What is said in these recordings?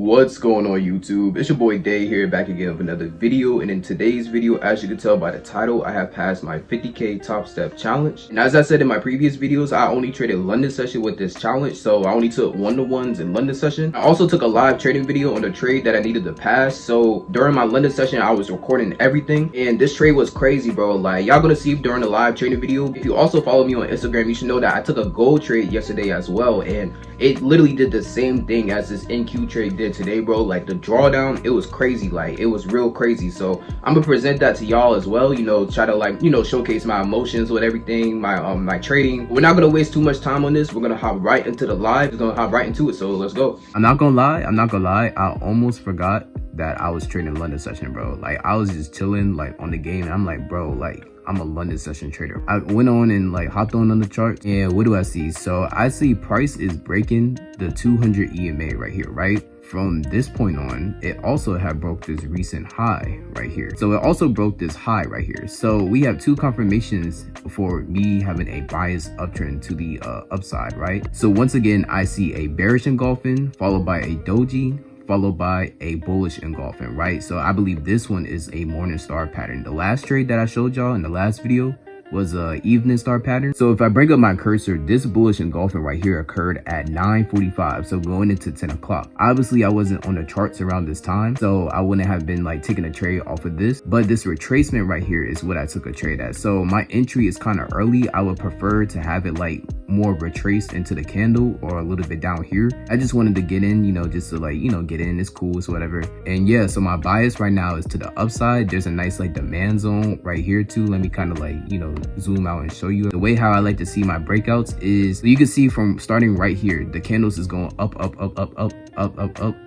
What's going on YouTube? It's your boy Day here, back again with another video. And in today's video, as you can tell by the title, I have passed my 50k top step challenge. And as I said in my previous videos, I only traded London session with this challenge, so I only took 1-to-1s in London session. I also took a live trading video on the trade that I needed to pass. So during my London session, I was recording everything, and this trade was crazy, bro. Like, y'all gonna see during the live trading video. If you also follow me on Instagram, you should know that I took a gold trade yesterday as well, and it literally did the same thing as this NQ trade did today, bro. Like, the drawdown, it was crazy. Like, it was real crazy. So I'm gonna present that to y'all as well, you know, try to, like, you know, showcase my emotions with everything, my trading. We're not gonna waste too much time on this. We're gonna hop right into the live. We're gonna hop right into it, so let's go. I'm not gonna lie, I almost forgot that I was trading London session, bro. Like, I was just chilling like on the game, and I'm like, bro, like, I'm a London session trader. I went on and like hopped on the chart, and what do I see? So I see price is breaking the 200 EMA right here, right? From this point on, it also had broke this recent high right here. So it also broke this high right here. So we have two confirmations for me having a bias uptrend to the upside, right? So once again, I see a bearish engulfing followed by a doji, followed by a bullish engulfing, right? So I believe this one is a morning star pattern. The last trade that I showed y'all in the last video was a evening star pattern. So if I bring up my cursor, this bullish engulfing right here occurred at 9:45, so going into 10 o'clock. Obviously I wasn't on the charts around this time, so I wouldn't have been like taking a trade off of this, but this retracement right here is what I took a trade at. So my entry is kind of early. I would prefer to have it like more retraced into the candle or a little bit down here. I just wanted to get in, you know, just to like, you know, get in. It's cool, it's whatever. And yeah, so my bias right now is to the upside. There's a nice like demand zone right here too. Let me kind of like, you know, zoom out and show you the way how I like to see my breakouts is you can see from starting right here, the candles is going up,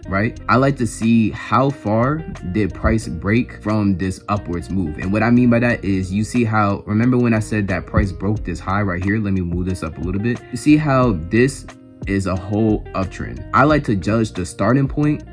right? I like to see how far did price break from this upwards move. And what I mean by that is, you see how, remember when I said that price broke this high right here? Let me move this up a little bit. You see how this is a whole uptrend. I like to judge the starting point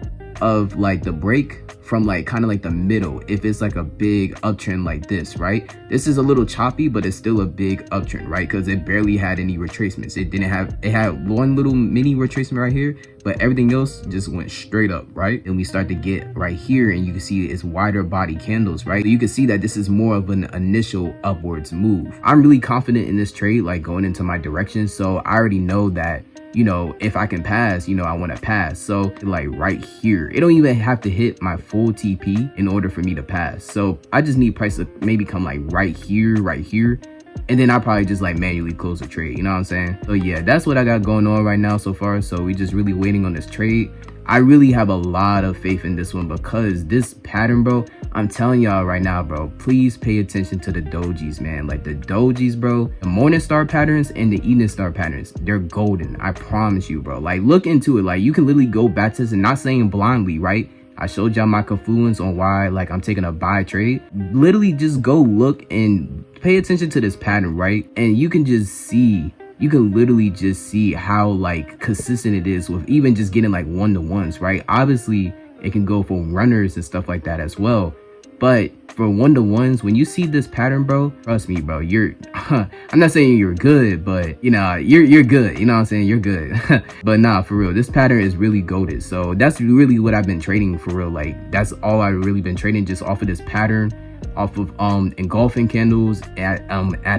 of like the break from like kind of like the middle. If it's like a big uptrend like this, right? This is a little choppy, but it's still a big uptrend, right? Because it barely had any retracements. It had one little mini retracement right here, but everything else just went straight up, right? And we start to get right here, and you can see it's wider body candles, right? So you can see that this is more of an initial upwards move. I'm really confident in this trade, like going into my direction. So I already know that, you know, if I can pass, you know, I want to pass. So like right here, it don't even have to hit my full TP in order for me to pass. So I just need price to maybe come like right here, and then I probably just like manually close the trade, you know what I'm saying? So yeah, that's what I got going on right now so far. So we just really waiting on this trade. I really have a lot of faith in this one because this pattern, bro, I'm telling y'all right now, bro, please pay attention to the dojis, man. Like the dojis, bro, the morning star patterns and the evening star patterns, they're golden. I promise you, bro. Like, look into it. Like, you can literally go back to this, and not saying blindly, right? I showed y'all my confluence on why like I'm taking a buy trade. Literally just go look and pay attention to this pattern, right? And you can just see, you can literally just see how like consistent it is with even just getting like 1-to-1s, right? Obviously it can go for runners and stuff like that as well, but for 1-to-1s, when you see this pattern, bro, trust me, bro, you're I'm not saying you're good, but you know, you're good, you know what I'm saying? You're good. But nah, for real, this pattern is really goated. So that's really what I've been trading for real. Like, that's all I've really been trading, just off of this pattern, off of engulfing candles at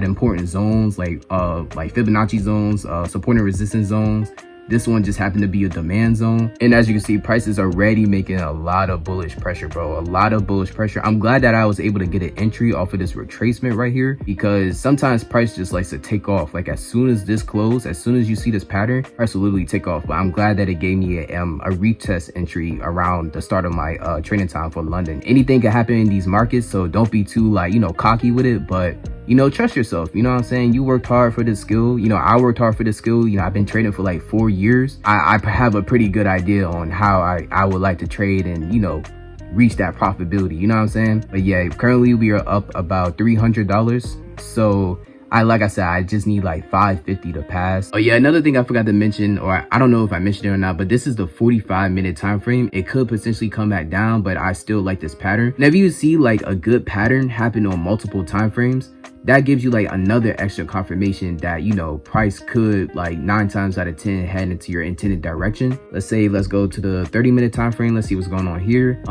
important zones like Fibonacci zones, support and resistance zones. This one just happened to be a demand zone. And as you can see, prices are already making a lot of bullish pressure, bro. A lot of bullish pressure. I'm glad that I was able to get an entry off of this retracement right here, because sometimes price just likes to take off. Like, as soon as this closed, as soon as you see this pattern, price will literally take off. But I'm glad that it gave me a retest entry around the start of my trading time for London. Anything can happen in these markets, so don't be too like, you know, cocky with it, but you know, trust yourself. You know what I'm saying? You worked hard for this skill. You know, I worked hard for this skill. You know, I've been trading for like 4 years. I have a pretty good idea on how I would like to trade and, you know, reach that profitability. You know what I'm saying? But yeah, currently we are up about $300. So like I said, I just need like 550 to pass. Oh yeah, another thing I forgot to mention, or I don't know if I mentioned it or not, but this is the 45-minute time frame. It could potentially come back down, but I still like this pattern. And if you see like a good pattern happen on multiple time frames, that gives you like another extra confirmation that, you know, price could like 9 times out of 10 head into your intended direction. Let's go to the 30-minute time frame. Let's see what's going on here.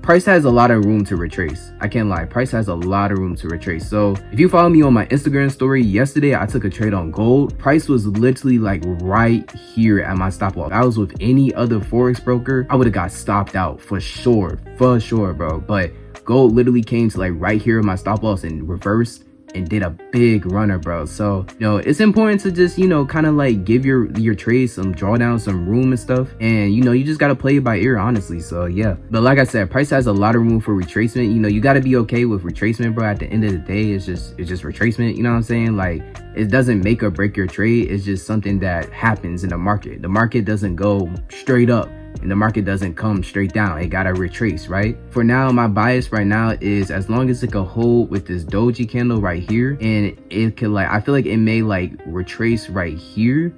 Price has a lot of room to retrace. I can't lie, price has a lot of room to retrace. So if you follow me on my Instagram story yesterday, I took a trade on gold. Price was literally like right here at my stop loss. If I was with any other forex broker, I would have got stopped out for sure, bro. But gold literally came to like right here at my stop loss and reversed and did a big runner, bro. So, you know, it's important to just, you know, kind of like give your trades some drawdown, some room and stuff. And, you know, you just got to play it by ear, honestly. So, yeah. But like I said, price has a lot of room for retracement. You know, you got to be okay with retracement, bro. At the end of the day, it's just retracement. You know what I'm saying? Like, it doesn't make or break your trade. It's just something that happens in the market. The market doesn't go straight up, and the market doesn't come straight down. It gotta retrace, right? For now, my bias right now is as long as it can hold with this doji candle right here, and it could like, I feel like it may like retrace right here,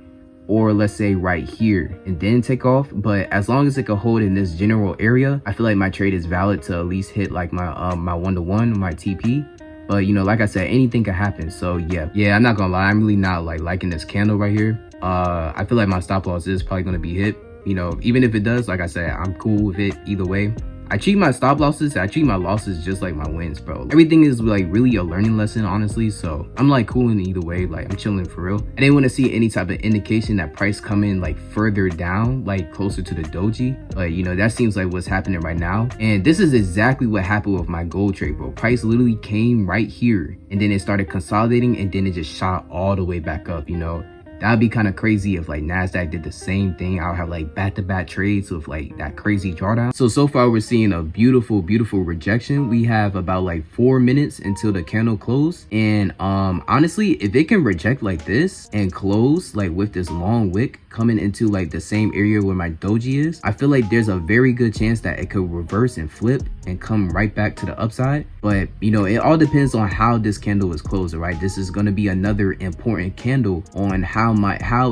or let's say right here, and then take off. But as long as it can hold in this general area, I feel like my trade is valid to at least hit like my my 1-to-1, my TP. But, you know, like I said, anything can happen. So yeah, I'm not gonna lie, I'm really not like liking this candle right here. I feel like my stop loss is probably gonna be hit. You know, even if it does, like I said, I'm cool with it either way. I treat my stop losses, I treat my losses just like my wins, bro. Everything is like really a learning lesson, honestly. So I'm like cool in either way, like I'm chilling for real. I didn't want to see any type of indication that price coming like further down, like closer to the doji. But, you know, that seems like what's happening right now. And this is exactly what happened with my gold trade, bro. Price literally came right here, and then it started consolidating, and then it just shot all the way back up, you know. That'd be kind of crazy if like NASDAQ did the same thing. I'll have like back-to-back trades with like that crazy drawdown. So far we're seeing a beautiful rejection. We have about like 4 minutes until the candle close. And honestly, if it can reject like this and close like with this long wick coming into like the same area where my doji is, I feel like there's a very good chance that it could reverse and flip and come right back to the upside. But, you know, it all depends on how this candle is closed, right? This is going to be another important candle on how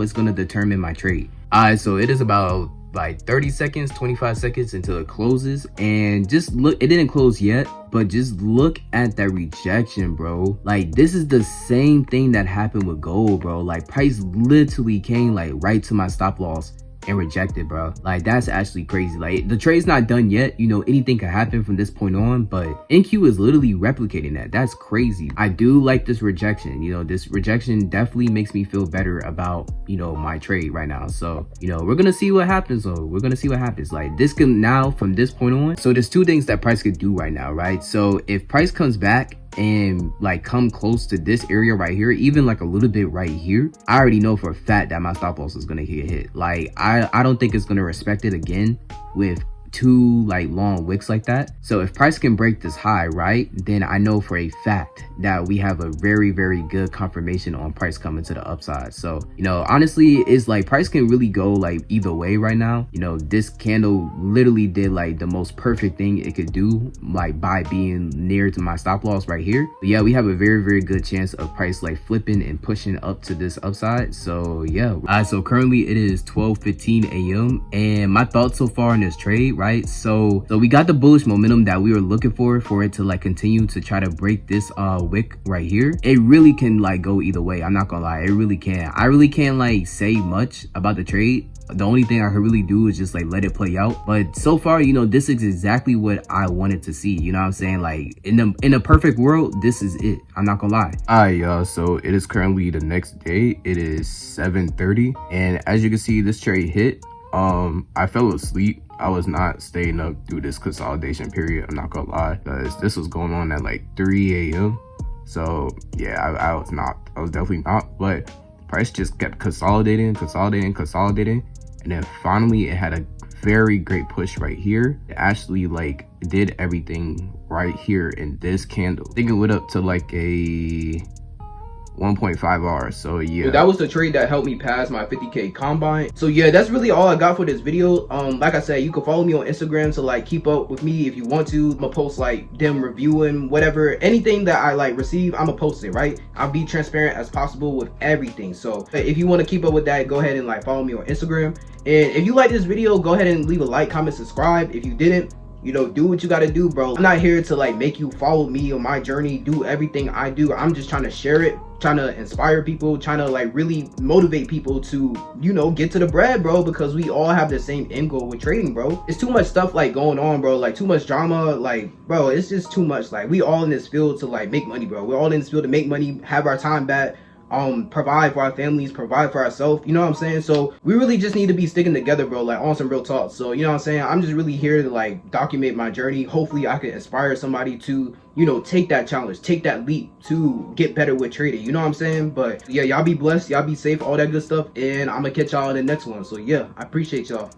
it's going to determine my trade. So it is about like 30 seconds, 25 seconds until it closes. And just look, it didn't close yet, but just look at that rejection, bro. Like, this is the same thing that happened with gold, bro. Like, price literally came like right to my stop loss and rejected, bro. Like, that's actually crazy. Like, the trade's not done yet. You know, anything can happen from this point on, but NQ is literally replicating that. That's crazy. I do like this rejection. You know, this rejection definitely makes me feel better about, you know, my trade right now. So, you know, we're gonna see what happens, though. We're gonna see what happens. Like, this can now, from this point on, so there's two things that price could do right now, right? So if price comes back and like come close to this area right here, even like a little bit right here, I already know for a fact that my stop loss is gonna get hit. Like, I don't think it's gonna respect it again with two like long wicks like that. So if price can break this high, right, then I know for a fact that we have a very good confirmation on price coming to the upside. So, you know, honestly, it's like price can really go like either way right now. You know, this candle literally did like the most perfect thing it could do, like by being near to my stop loss right here. But yeah, we have a very good chance of price like flipping and pushing up to this upside. So yeah, so currently it is 12:15 a.m. and my thoughts so far in this trade, right? So we got the bullish momentum that we were looking for it to like continue to try to break this wick right here. It really can like go either way. I'm not gonna lie, it really can. I really can't like say much about the trade. The only thing I can really do is just like let it play out. But so far, you know, this is exactly what I wanted to see. You know what I'm saying? Like, in a perfect world, this is it. I'm not gonna lie. Alright, y'all, so it is currently the next day. It is 7:30, and as you can see, this trade hit. I fell asleep. I was not staying up through this consolidation period, I'm not gonna lie, because this was going on at like 3 a.m. So yeah, I was definitely not. But price just kept consolidating, and then finally it had a very great push right here. It actually like did everything right here in this candle. I think it went up to like a 1.5 hours. So yeah, that was the trade that helped me pass my 50K combine. So yeah, that's really all I got for this video. Like I said, you can follow me on Instagram to like keep up with me if you want to. I'm gonna post like them reviewing whatever, anything that I like receive, I'm gonna post it, right? I'll be transparent as possible with everything. So if you want to keep up with that, go ahead and like follow me on Instagram. And if you like this video, go ahead and leave a like, comment, subscribe. If you didn't, you know, do what you got to do, bro. I'm not here to like make you follow me on my journey, do everything I do. I'm just trying to share it, trying to inspire people, trying to like really motivate people to, you know, get to the bread, bro, because we all have the same end goal with trading, bro. It's too much stuff like going on, bro, like too much drama, like, bro, it's just too much. Like, we all in this field to like make money, bro. We're all in this field to make money, have our time back, provide for our families, provide for ourselves, you know what I'm saying? So we really just need to be sticking together, bro, like on some real talk. So, you know what I'm saying? I'm just really here to like document my journey. Hopefully I can inspire somebody to, you know, take that challenge, take that leap to get better with trading, you know what I'm saying? But yeah, y'all be blessed, y'all be safe, all that good stuff, and I'm gonna catch y'all in the next one. So yeah, I appreciate y'all.